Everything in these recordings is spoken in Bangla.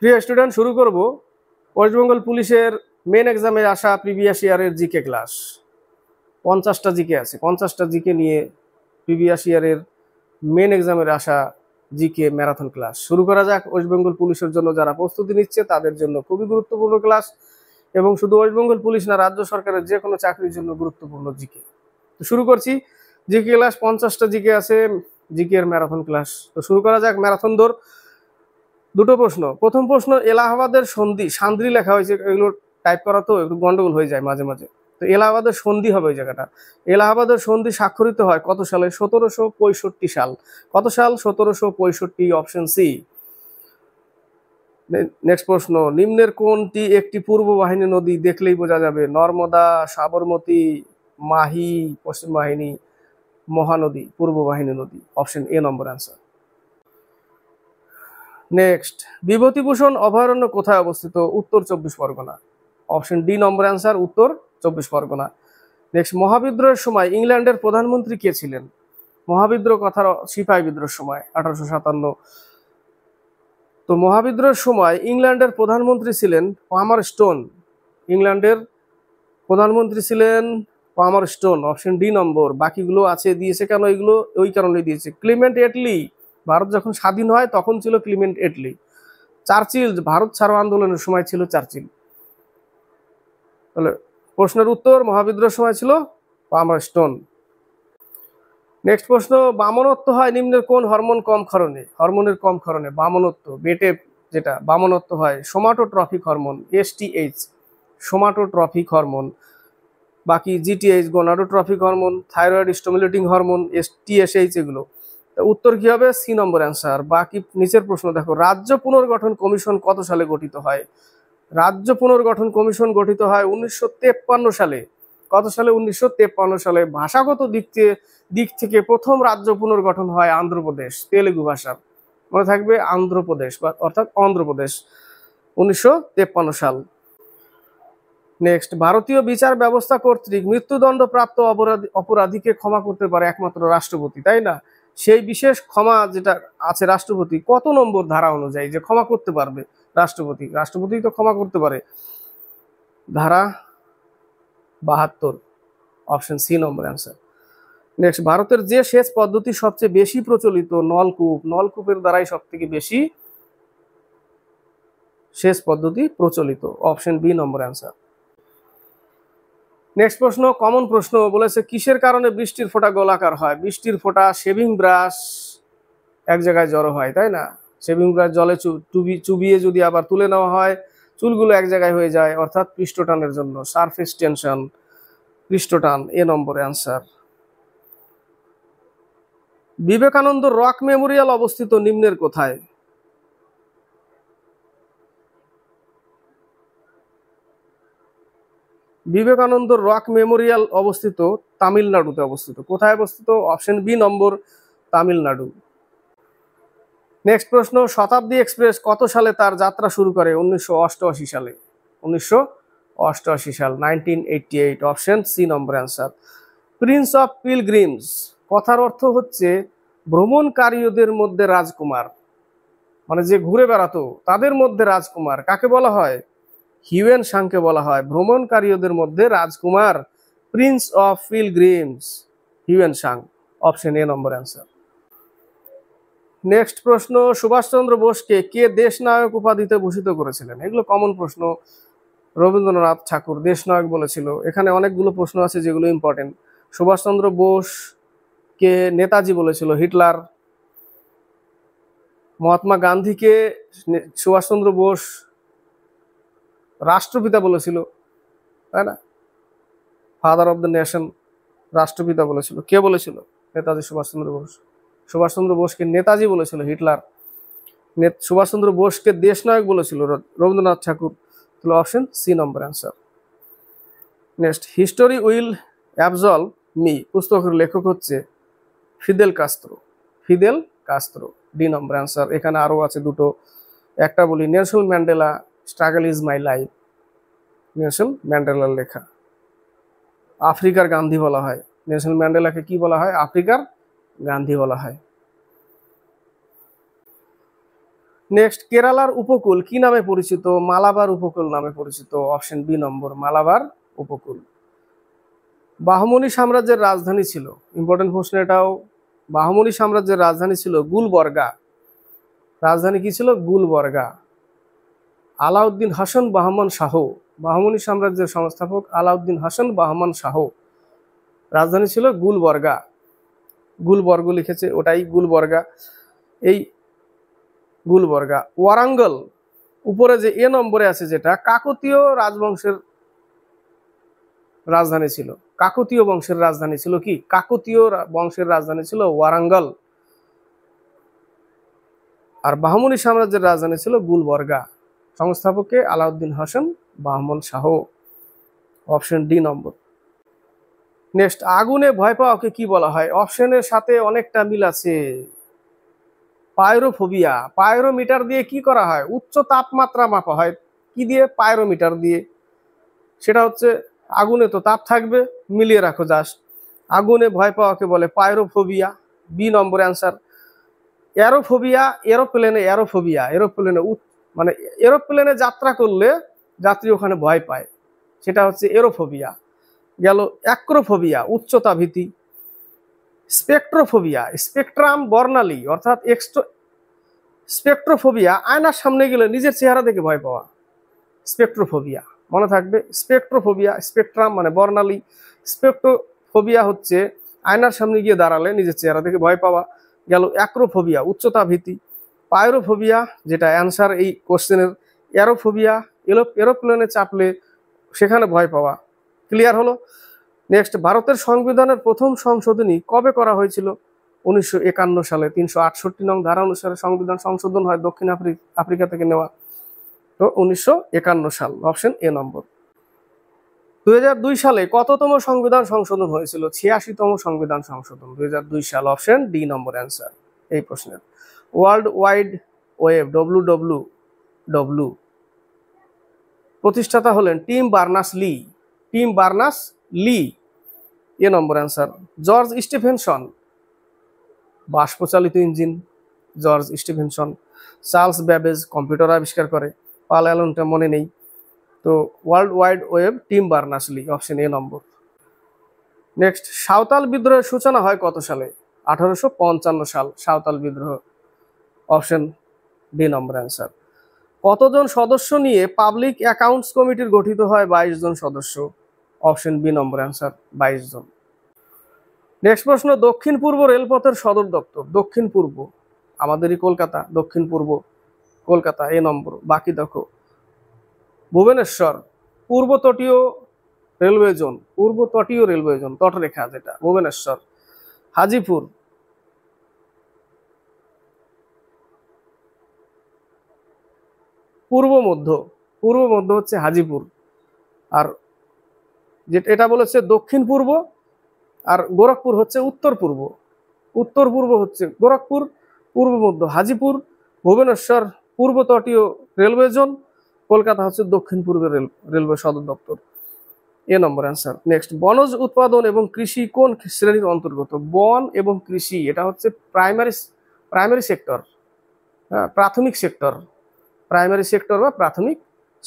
প্রিয় স্টুডেন্ট, শুরু করব ওয়েস্ট বেঙ্গল পুলিশের মেন এক্সামে আসা প্রিভিয়াস ইয়ারের জিকে ক্লাস। 50টা জিকে আছে, 50টা জিকে নিয়ে প্রিভিয়াস ইয়ারের মেন এক্সামের আসা জিকে ম্যারাথন ক্লাস শুরু করা যাক। ওয়েস্ট বেঙ্গল পুলিশের জন্য যারা প্রস্তুতি নিচ্ছে তাদের জন্য খুবই গুরুত্বপূর্ণ ক্লাস, এবং শুধু ওয়েস্ট বেঙ্গল পুলিশ না, রাজ্য সরকারের যে কোনো চাকরির জন্য গুরুত্বপূর্ণ জিকে। তো শুরু করছি জিকে ক্লাস। 50টা জিকে আছে, জিকে এর ম্যারাথন ক্লাস। তো শুরু করা যাক। ম্যারাথন দৌড়, দুটো প্রশ্ন। প্রথম প্রশ্ন, এলাহাবাদের সন্ধি, সান্দ্রি লেখা হয়েছে, এগুলো টাইপ করা তো একটু গন্ডগোল হয়ে যায় মাঝে মাঝে। তো এলাহাবাদের সন্ধি হবে ওই জায়গাটা। এলাহাবাদের সন্ধি স্বাক্ষরিত হয় কত সালে? 1765 সাল। কত সাল? 1765, অপশন সি। নেক্সট প্রশ্ন, নিম্নের কোনটি একটি পূর্ব বাহিনী নদী? দেখলেই বোঝা যাবে। নর্মদা, সাবরমতী, মাহি, পশ্চিম বাহিনী, মহানদী, পূর্ব বাহিনী নদী, option A number answer. Next, Bibhutibhushan অভয়ারণ্য কোথায় অবস্থিত? উত্তর 24 Pargana, option D number answer, উত্তর 24 পরগনা। নেক্সট, মহাবিদ্রোহের সময় ইংল্যান্ডের প্রধানমন্ত্রী কে ছিলেন? মহাবিদ্রোহ কথার সিপাহী বিদ্রোহের সময় 1857। তো মহাবিদ্রোহের সময় ইংল্যান্ডের প্রধানমন্ত্রী ছিলেন পামার স্টোন। ইংল্যান্ডের প্রধানমন্ত্রী ছিলেন পামার স্টোন, অপশন ডি নম্বর। বাকিগুলো আছে দিয়েছে কেন? এগুলো ওই কারণে দিয়েছে। ক্লিমেন্ট এটলি, ভারত যখন স্বাধীন হয় তখন ছিল ক্লিমেন্ট এটলি। চার্চিল, ভারত ছাড়ো আন্দোলনের সময় ছিল চার্চিল। তাহলে প্রশ্নের উত্তর, মহাবিদ্রোহের সময় ছিল পামার স্টোন। নেক্সট প্রশ্ন, বামনত্ব হয় নিম্নের কোন হরমোন কম ক্ষরণে? হরমোনের কম ক্ষরণে বামনত্ব, বেটে যেটা বামনত্ব হয় somatotrophic hormone, STH, somatotrophic hormone. বাকি GTH, gonadotrophic hormone, thyroid stimulating hormone, TSH, এগুলো। উত্তর কি হবে? C number answer. বাকি নিচের প্রশ্ন দেখো, রাজ্য পুনর্গঠন কমিশন কত সালে গঠিত হয়? রাজ্য পুনর্গঠন কমিশন গঠিত হয় 1953 সালে। কত সালে? 1953 সালে। ভাষাগত দিক থেকে প্রথম রাজ্য পুনর্গঠন হয় আন্ধ্রপ্রদেশ, তেলেগু ভাষার, মনে থাকবে আন্ধ্রপ্রদেশ, অর্থাৎ অন্ধ্রপ্রদেশ, 1953 সাল। নেক্সট, ভারতীয় বিচার ব্যবস্থা কর্তৃক মৃত্যুদণ্ডপ্রাপ্ত অপরাধীকে ক্ষমা করতে পারে একমাত্র রাষ্ট্রপতি, তাই না? সেই বিশেষ ক্ষমা যেটা আছে রাষ্ট্রপতি, কত নম্বর ধারা অনুযায়ী যে ক্ষমা করতে পারবে রাষ্ট্রপতি? রাষ্ট্রপতি তো ক্ষমা করতে পারে। ধারা 72, option C number answer. Next, ভারতের যে সেচ পদ্ধতি সবচেয়ে বেশি প্রচলিত? নলকূপ। নলকূপের দ্বারাই সব থেকে বেশি সেচ পদ্ধতি প্রচলিত, অপশন বি নম্বর অ্যান্সার। নেক্সট প্রশ্ন, কমন প্রশ্ন, বলেছে কিসের কারণে বৃষ্টির ফোঁটা গোলাকার হয়? বৃষ্টির ফোঁটা শেভিং ব্রাশ এক জায়গায় জড়ো হয়, তাই না? শেভিং ব্রাশ জলে চুবিয়ে যদি আবার তুলে নেওয়া হয়, চুলগুলো এক জায়গায় হয়ে যায়, অর্থাৎ পৃষ্ঠটানের জন্য, সারফেস টেনশন, পৃষ্ঠটান, এ number answer. Vivekananda rock Memorial অবস্থিত নিম্নের কোথায়? বিবেকানন্দ রক মেমোরিয়াল অবস্থিত তামিলনাড়ুতে অবস্থিত। কোথায় অবস্থিত? অপশন বি নম্বর, তামিলনাড়ু। নেক্সট প্রশ্ন, শতাব্দী এক্সপ্রেস কত সালে তার যাত্রা শুরু করে? 1988 সালে, 1988 সাল, 1988, option C number answer. Prince of pilgrims কথার অর্থ হচ্ছে ভ্রমণকারীদের মধ্যে রাজকুমার, মানে যে ঘুরে বেড়াতো তাদের মধ্যে রাজকুমার। কাকে বলা হয়? হিউয়েন সাংকে বলা হয় ভ্রমণকারীদের মধ্যে রাজকুমার, prince of pilgrims, Hiuen Tsang, option A number answer. Next প্রশ্ন, সুভাষচন্দ্র বোসকে কে দেশ নায়ক উপাধিতে ভূষিত করেছিলেন? এগুলো কমন প্রশ্ন। রবীন্দ্রনাথ ঠাকুর দেশ নায়ক বলেছিল। এখানে অনেকগুলো প্রশ্ন আছে যেগুলো ইম্পর্টেন্ট। সুভাষচন্দ্র বোসকে নেতাজি বলেছিল হিটলার। মহাত্মা গান্ধীকে সুভাষচন্দ্র বোস রাষ্ট্রপিতা বলেছিল, তাই না? ফাদার অফ দ্য নেশন, রাষ্ট্রপিতা বলেছিল। কে বলেছিল? নেতাজি সুভাষচন্দ্র বোস। সুভাষচন্দ্র বোসকে নেতাজি বলেছিল হিটলার। সুভাষচন্দ্র বোসকে দেশনায়ক বলেছিল রবীন্দ্রনাথ ঠাকুর। তাহলে option C number answer. Next, history will absolve me পুস্তকের লেখক হচ্ছে Fidel Castro. Fidel Castro, D number answer. এখানে আরো আছে দুটো, একটা বলি, Nelson Mandela struggle is my life, Nelson ম্যান্ডেলার লেখা। আফ্রিকার গান্ধী বলা হয় নেলসন ম্যান্ডেলাকে। কি বলা হয়? আফ্রিকার গান্ধী বলা হয়। নেক্সট, কেরালার উপকূল কি নামে পরিচিত? মালাবার উপকূল নামে পরিচিত। অপশন বি নম্বর, মালাবার উপকূল। বাহমনি সাম্রাজ্যের রাজধানী ছিল, ইম্পর্টেন্ট প্রশ্ন এটাও, বাহমনি সাম্রাজ্যের রাজধানী ছিল গুলবর্গা। রাজধানী কি ছিল? গুলবর্গা। আলাউদ্দিন হাসান বাহমান শাহ, বাহমনি সাম্রাজ্যের সংস্থাপক আলাউদ্দিন হাসান বাহমান শাহ, রাজধানী ছিল গুলবর্গা। গুলবর্গ লিখেছে, ওটাই গুলবর্গা। এই গুলবর্গা। ওয়ারাঙ্গল উপরে যে এ নম্বরে আছে, যেটা কাকতীয় রাজবংশের রাজধানী ছিল। কাকতীয় বংশের রাজধানী ছিল কি? কাকতীয় বংশের রাজধানী ছিল ওয়ারাঙ্গল। আর বাহমনি সাম্রাজ্যের রাজধানী ছিল গুলবর্গা। সংস্থাপককে আলাউদ্দিন হাসান বাহমন শাহ। অপশন ডি নম্বর। নেক্সট, আগুনে ভয় পাওয়াকে কি বলা হয়? অপশনের সাথে অনেকটা মিল আছে। পাইরোফোবিয়া। পাইরোমিটার দিয়ে কি করা হয়? উচ্চ তাপমাত্রা মাপা হয়। কি দিয়ে? পাইরোমিটার দিয়ে। সেটা হচ্ছে, আগুনে তো তাপ থাকবে, মিলিয়ে রাখো জাস্ট। আগুনে ভয় পাওয়াকে বলে পাইরোফোবিয়া। বি নম্বর অ্যান্সার। এরোফোবিয়া, এরোপ্লেনে মানে এরোপ্লেনে যাত্রা করলে যাত্রী ওখানে ভয় পায়, সেটা হচ্ছে এরোফোবিয়া। গেল। অ্যাক্রোফোবিয়া, উচ্চতা ভীতি। স্পেকট্রোফোবিয়া, স্পেকট্রাম বর্ণালী অর্থাৎ স্পেকট্রোফোবিয়া, আয়নার সামনে গেলে নিজের চেহারা দেখে ভয় পাওয়া। স্পেকট্রোফোবিয়া মনে থাকবে। স্পেকট্রোফোবিয়া, স্পেকট্রাম মানে বর্ণালী, স্পেকট্রোফোবিয়া হচ্ছে আয়নার সামনে গিয়ে দাঁড়ালে নিজের চেহারা দেখে ভয় পাওয়া। গেল। অ্যাক্রোফোবিয়া, উচ্চতা ভীতি। পাইরোফোবিয়া, যেটা অ্যান্সার এই কোশ্চেনের। এরোফোবিয়া, এরোপ্লেনে চাপলে সেখানে ভয় পাওয়া। ক্লিয়ার হলো? নেক্সট, ভারতের সংবিধানের প্রথম সংশোধনী কবে করা হয়েছিল? 1951 সালে 368 নং ধারা অনুসারে সংবিধান সংশোধন হয়, দক্ষিণ আফ্রিকা থেকে নেওয়া। তো 1951 সাল। অপশন এ নম্বর। 2002 সালে কততম সংবিধান সংশোধন হয়েছিল? 86তম সংবিধান সংশোধন 2002 সাল। অপশন ডি নম্বর অ্যান্সার এই প্রশ্নের। ওয়ার্ল্ড ওয়াইড ওয়েব WWW প্রতিষ্ঠাতা হলেন Tim Berners-Lee. Tim Berners-Lee A number answer. George Stephenson, বাষ্পচালিত engine George Stephenson. Charles Babbage, computer আবিষ্কার করে। পাল অ্যালনটা মনে নেই। তো world wide web Tim Berners-Lee, option A number. Next, Santhal বিদ্রোহের সূচনা হয় কত সালে? 1855 সাল সাঁওতাল বিদ্রোহ। Option D number answer. কতজন সদস্য নিয়ে পাবলিক অ্যাকাউন্টস কমিটির গঠিত হয়? 22 জন সদস্য। অপশন বি নম্বর অ্যান্সার, 22 জন। নেক্সট প্রশ্ন, দক্ষিণ পূর্ব রেলপথের সদর দপ্তর? দক্ষিণ পূর্ব আমাদেরই কলকাতা, দক্ষিণ পূর্ব কলকাতা এ নম্বর। বাকি দেখো, ভুবনেশ্বর। পূর্ব তটীয় রেলওয়ে জোন, পূর্ব তটীয় রেলওয়ে জোন, তটরেখা যেটা, ভুবনেশ্বর। হাজিপুর। পূর্ব মধ্য হচ্ছে হাজিপুর। আর যেটা এটা বলেছে দক্ষিণ পূর্ব, আর গোরখপুর হচ্ছে উত্তর পূর্ব। উত্তর পূর্ব হচ্ছে গোরখপুর, পূর্ব মধ্য হাজিপুর, ভুবনেশ্বর পূর্ব তটীয় রেলওয়ে জোন, কলকাতা হচ্ছে দক্ষিণ পূর্বের রেলওয়ে সদর দপ্তর। এ নম্বর অ্যান্সার। নেক্সট, বনজ উৎপাদন এবং কৃষি কোন শ্রেণীর অন্তর্গত? বন এবং কৃষি এটা হচ্ছে প্রাইমারি সেক্টর, প্রাথমিক সেক্টর। প্রাইমারি সেক্টর বা প্রাথমিক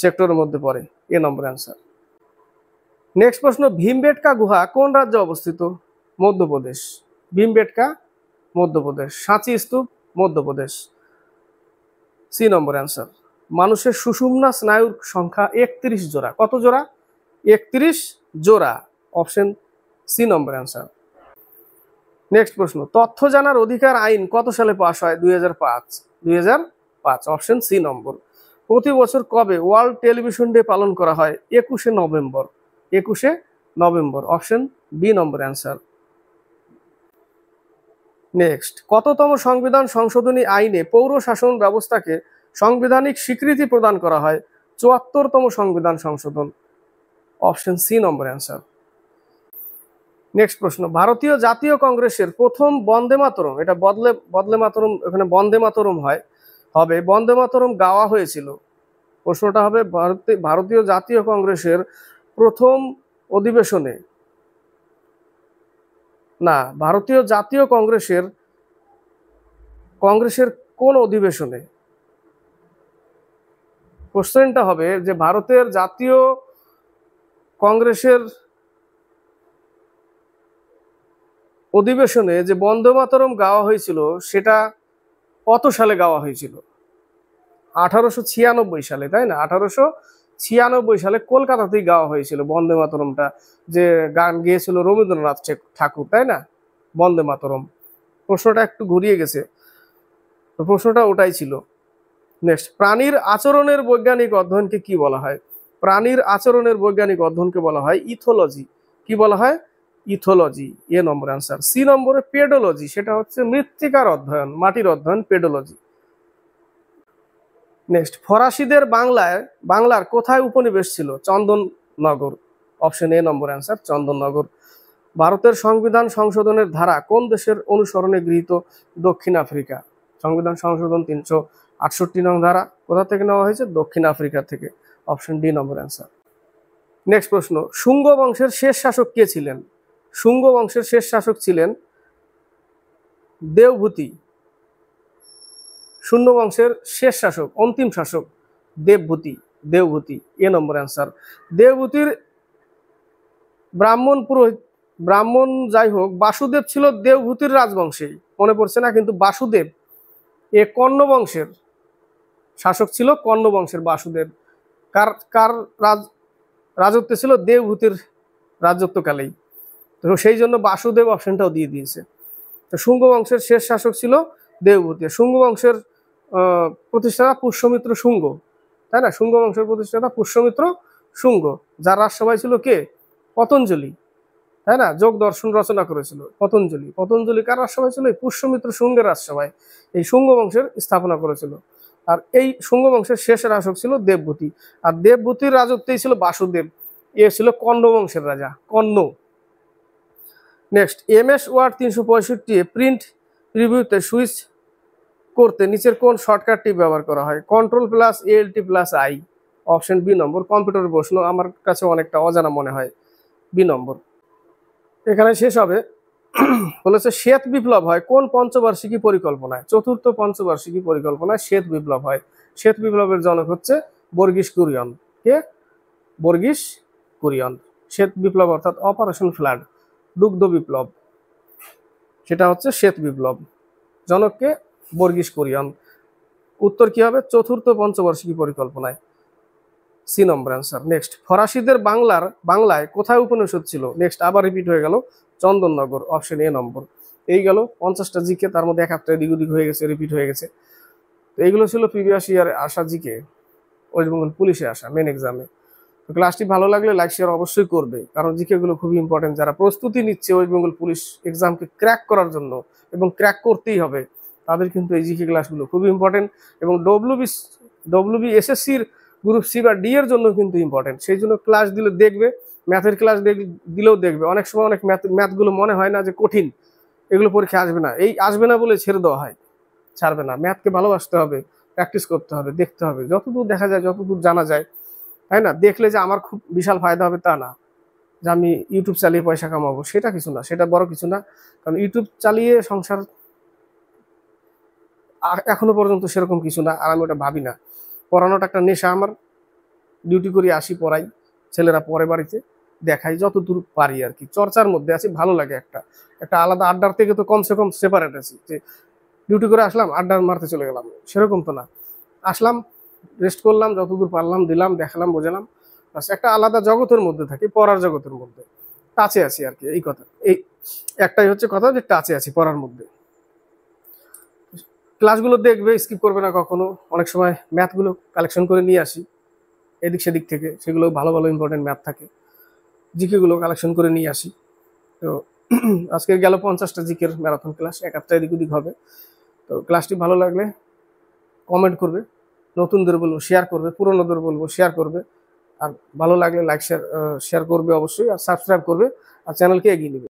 সেক্টরের মধ্যে পড়ে। এ নম্বর অ্যান্সার। নেক্সট প্রশ্ন, ভীমবেটকা গুহা কোন রাজ্যে অবস্থিত? মধ্যপ্রদেশ। ভীমবেটকা মধ্যপ্রদেশ। সাঁচি স্তূপ মধ্যপ্রদেশ। C number answer. মানুষের সুষুম্না স্নায়ুর সংখ্যা 31 জোড়া। কত জোড়া? 31 জোড়া। Option C number answer. Next প্রশ্ন, তথ্য জানার অধিকার আইন কত সালে পাস হয়? 2005। 2005, অপশন সি নম্বর। প্রতি বছর কবে ওয়ার্ল্ড টেলিভিশন ডে পালন করা হয়? 21শে নভেম্বর। 21শে নভেম্বর। অপশন বি নম্বর অ্যান্সার। নেক্সট, কততম সংবিধান সংশোধনী আইনে পৌর শাসন ব্যবস্থাকে সাংবিধানিক স্বীকৃতি প্রদান করা হয়? 74তম সংবিধান সংশোধন। Option C number answer. Next প্রশ্ন, ভারতীয় জাতীয় কংগ্রেসের প্রথম বন্দে মাতরম, এটা বদলে মাতরম, এখানে বন্দে মাতরম হবে বন্দে মাতরম গাওয়া হয়েছিল। প্রশ্নটা হবে ভারতীয় জাতীয় কংগ্রেসের প্রথম অধিবেশনে, না, ভারতীয় জাতীয় কংগ্রেসের কোন অধিবেশনে? কোশ্চেনটা হবে যে ভারতের জাতীয় কংগ্রেসের অধিবেশনে যে বন্দে মাতরম গাওয়া হয়েছিল সেটা কত সালে গাওয়া হয়েছিল? 1896 সালে, তাই না? 1896 সালে কলকাতাতেই গাওয়া হয়েছিল বন্দে মাতরমটা, যে গান গেয়েছিল রবীন্দ্রনাথ ঠাকুর, তাই না? বন্দে মাতরম। প্রশ্নটা একটু ঘুরিয়ে গেছে, তো প্রশ্নটা ওটাই ছিল। নেক্সট, প্রাণীর আচরণের বৈজ্ঞানিক অধ্যয়নকে কি বলা হয়? প্রাণীর আচরণের বৈজ্ঞানিক অধ্যয়নকে বলা হয় ইথোলজি। কি বলা হয়? ইথোলজি। এ নম্বর অ্যান্সার। সি নম্বরে পেডোলজি, সেটা হচ্ছে মৃত্তিকার অধ্যয়ন, মাটির অধ্যয়ন, পেডোলজি। নেক্সট, ফরাসিদের বাংলার কোথায় উপনিবেশ ছিল? Chandannagar. Option A number answer, Chandannagar. ভারতের সংবিধান সংশোধনের ধারা কোন দেশের অনুসরণে গৃহীত? দক্ষিণ আফ্রিকা। সংবিধান সংশোধন 368 নং ধারা কোথা থেকে নেওয়া হয়েছে? দক্ষিণ আফ্রিকা থেকে। Option D number answer. Next প্রশ্ন, শুঙ্গ বংশের শেষ শাসক কে ছিলেন? শুঙ্গ বংশের শেষ শাসক ছিলেন দেবভূতি। শূন্য বংশের শেষ শাসক, অন্তিম শাসক দেবভূতি। দেবভূতি। এ নম্বর অ্যান্সার। দেবভূতির ব্রাহ্মণ যাই হোক, বাসুদেব ছিল দেবভূতির রাজবংশেই, মনে পড়ছে না? কিন্তু বাসুদেব এ কর্ণ বংশের শাসক ছিল, কর্ণ বংশের বাসুদেব। কার কার রাজত্ব ছিল? দেবভূতির রাজত্বকালেই। তো সেই জন্য বাসুদেব অপশনটাও দিয়ে দিয়েছে। তো শুঙ্গ বংশের শেষ শাসক ছিল দেবভূতি। শুঙ্গ বংশের প্রতিষ্ঠাতা পুষ্যমিত্র শুঙ্গ, তাই না? শুঙ্গ বংশের প্রতিষ্ঠাতা পুষ্যমিত্র শুঙ্গ, যার রাজসভায় ছিল কে? পতঞ্জলি, তাই না? যোগ দর্শন রচনা করেছিল পতঞ্জলি। পতঞ্জলি কার রাজসভায় ছিল? পুষ্যমিত্র শুঙ্গের রাজসভায় এই শুঙ্গ বংশের স্থাপনা করেছিল। আর এই শুঙ্গ বংশের শেষ শাসক ছিল দেবভূতি। আর দেবভূতির রাজত্বেই ছিল বাসুদেব, এ ছিল কর্ণ বংশের রাজা, Karna. Next, MS Word 365 print প্রিভিউতে সুইচ করতে নিচের কোন শর্টকাটটি ব্যবহার করা হয়? Ctrl+ALT+I। Option B number. কম্পিউটারের প্রশ্ন, আমার কাছে অনেকটা অজানা মনে হয়। B number. এখানে শেষ হবে। বলেছে শ্বেত বিপ্লব হয় কোন পঞ্চবার্ষিকী পরিকল্পনায়? চতুর্থ পঞ্চবার্ষিকী পরিকল্পনায় শ্বেত বিপ্লব হয়। শ্বেত বিপ্লবের জনক হচ্ছে বর্গিস কুরিয়ন। কে? বর্গিস কুরিয়ন। শ্বেত বিপ্লব অর্থাৎ অপারেশন ফ্লাড, দুগ্ধ বিপ্লব, সেটা হচ্ছে শ্বেত বিপ্লব। জনককে? বর্গিস কুরিয়ন। উত্তর কি হবে? চতুর্থ পঞ্চবার্ষিকী পরিকল্পনায়। C number answer. নেক্সট, ফরাসিদের বাংলায় কোথায় উপনিষদ ছিল? নেক্সট আবার রিপিট হয়ে গেল, চন্দননগর। অপশন এ নম্বর। এই গেল 50টা জিকে, তার মধ্যে 1-1টা এদিক ওদিক হয়ে গেছে, রিপিট হয়ে গেছে। তো এইগুলো ছিল প্রিভিয়াস ইয়ারে আসা জিকে, ওয়েস্ট বেঙ্গল পুলিশে আসা মেন এক্সামে। তো ক্লাসটি ভালো লাগলে লাইক শেয়ার অবশ্যই করবে, কারণ জিকে গুলো খুবই ইম্পর্টেন্ট। যারা প্রস্তুতি নিচ্ছে ওয়েস্ট বেঙ্গল পুলিশ এক্সামকে ক্র্যাক করার জন্য, এবং ক্র্যাক করতেই হবে, তাদের কিন্তু এই জিকে ক্লাসগুলো খুবই ইম্পর্টেন্ট। এবং WBSSCর গ্রুপ সি বা ডি এর জন্য কিন্তু ইম্পর্টেন্ট। সেই জন্য ক্লাস দিলে দেখবে, ম্যাথের ক্লাস দিলেও দেখবে। অনেক সময় অনেক ম্যাথগুলো মনে হয় না যে কঠিন, এগুলো পরীক্ষা আসবে না, এই আসবে না বলে ছেড়ে দেওয়া হয়। ছাড়বে না, ম্যাথকে ভালোবাসতে হবে, প্র্যাকটিস করতে হবে, দেখতে হবে, যতদূর দেখা যায়, যতদূর জানা যায়, তাই না? দেখলে যে আমার খুব বিশাল ফায়দা হবে তা না, যে আমি ইউটিউব চালিয়ে পয়সা কামাবো, সেটা কিছু না, সেটা বড় কিছু না। কারণ ইউটিউব চালিয়ে সংসার এখনো পর্যন্ত সেরকম কিছু না, আর আমি ওটা ভাবি না। পড়ানোটা একটা নেশা আমার, ডিউটি করি, আসি, পড়াই, ছেলেরা পরে বাড়িতে, দেখাই যতদূর পারি আর কি। চর্চার মধ্যে আছি, ভালো লাগে। একটা আলাদা আড্ডার থেকে তো কমসে কম সেপারেট আছি, যে ডিউটি করে আসলাম আড্ডা মারতে চলে গেলাম, সেরকম তো না। আসলাম, রেস্ট করলাম, যতদূর পারলাম দিলাম, দেখালাম, বোঝালাম, বাস। একটা আলাদা জগতের মধ্যে থাকি, পড়ার জগতের মধ্যে টাচে আছি আর কি। এই কথা, এই একটাই হচ্ছে কথা, যে টাচে আছি পড়ার মধ্যে। ক্লাসগুলো দেখবে, স্কিপ করবে না কখনো। অনেক সময় ম্যাথগুলো কালেকশন করে নিয়ে আসি এদিক সেদিক থেকে, সেগুলো ভালো ভালো ইম্পর্টেন্ট ম্যাথ থাকে, জিকেগুলো কালেকশন করে নিয়ে আসি। তো আজকে গেল 50টা জিকের ম্যারাথন ক্লাস, 1-1টা এদিক ওদিক হবে। তো ক্লাসটি ভালো লাগলে কমেন্ট করবে, নতুনদের বলবো শেয়ার করবে, পুরনোদের বলবো শেয়ার করবে, আর ভালো লাগলে লাইক শেয়ার করবে অবশ্যই, আর সাবস্ক্রাইব করবে, আর চ্যানেলকে এগিয়ে নেবে।